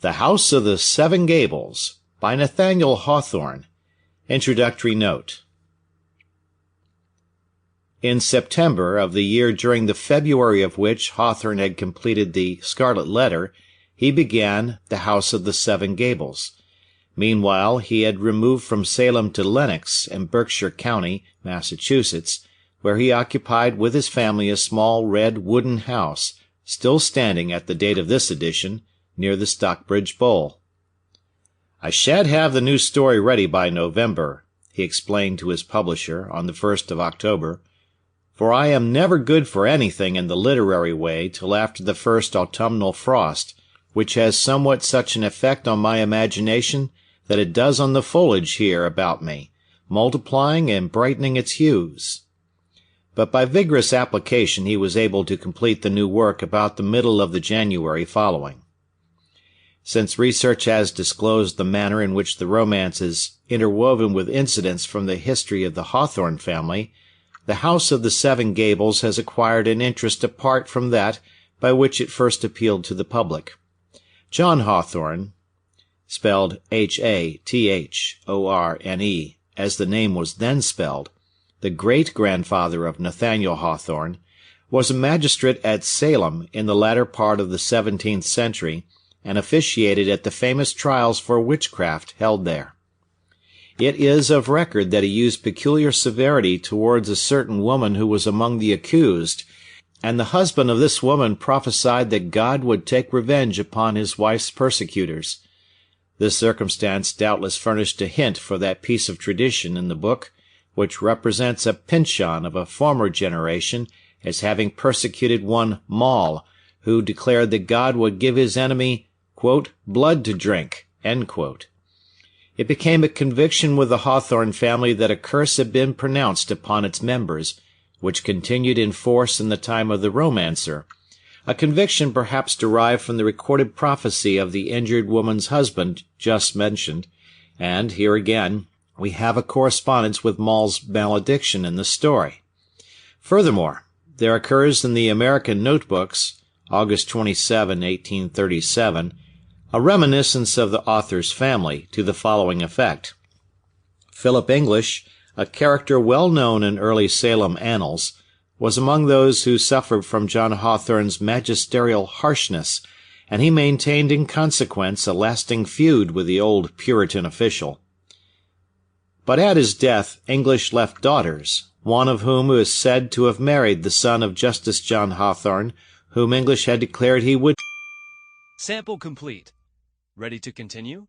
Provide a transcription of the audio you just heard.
The House of the Seven Gables by Nathaniel Hawthorne. Introductory Note. In September of the year during the February of which Hawthorne had completed the Scarlet Letter, he began The House of the Seven Gables. Meanwhile, he had removed from Salem to Lenox, in Berkshire County, Massachusetts, where he occupied with his family a small red wooden house, still standing at the date of this edition, near the Stockbridge Bowl. "I shan't have the new story ready by November," he explained to his publisher on the 1st of October, "for I am never good for anything in the literary way till after the first autumnal frost, which has somewhat such an effect on my imagination that it does on the foliage here about me, multiplying and brightening its hues." But by vigorous application he was able to complete the new work about the middle of the January following. Since research has disclosed the manner in which the romance is interwoven with incidents from the history of the Hawthorne family, The House of the Seven Gables has acquired an interest apart from that by which it first appealed to the public. John Hawthorne, spelled Hathorne, as the name was then spelled, the great-grandfather of Nathaniel Hawthorne, was a magistrate at Salem in the latter part of the 17th century, and officiated at the famous trials for witchcraft held there. It is of record that he used peculiar severity towards a certain woman who was among the accused, and the husband of this woman prophesied that God would take revenge upon his wife's persecutors. This circumstance doubtless furnished a hint for that piece of tradition in the book, which represents a Pyncheon of a former generation as having persecuted one Maul, who declared that God would give his enemy, quote, "blood to drink," end quote. It became a conviction with the Hawthorne family that a curse had been pronounced upon its members, which continued in force in the time of the romancer, a conviction perhaps derived from the recorded prophecy of the injured woman's husband just mentioned, and, here again, we have a correspondence with Maul's malediction in the story. Furthermore, there occurs in the American notebooks, August 27, 1837, a reminiscence of the author's family to the following effect. Philip English, a character well known in early Salem annals, was among those who suffered from John Hawthorne's magisterial harshness, and he maintained in consequence a lasting feud with the old Puritan official. But at his death English left daughters, one of whom is said to have married the son of Justice John Hawthorne, whom English had declared he would. Sample complete. Ready to continue?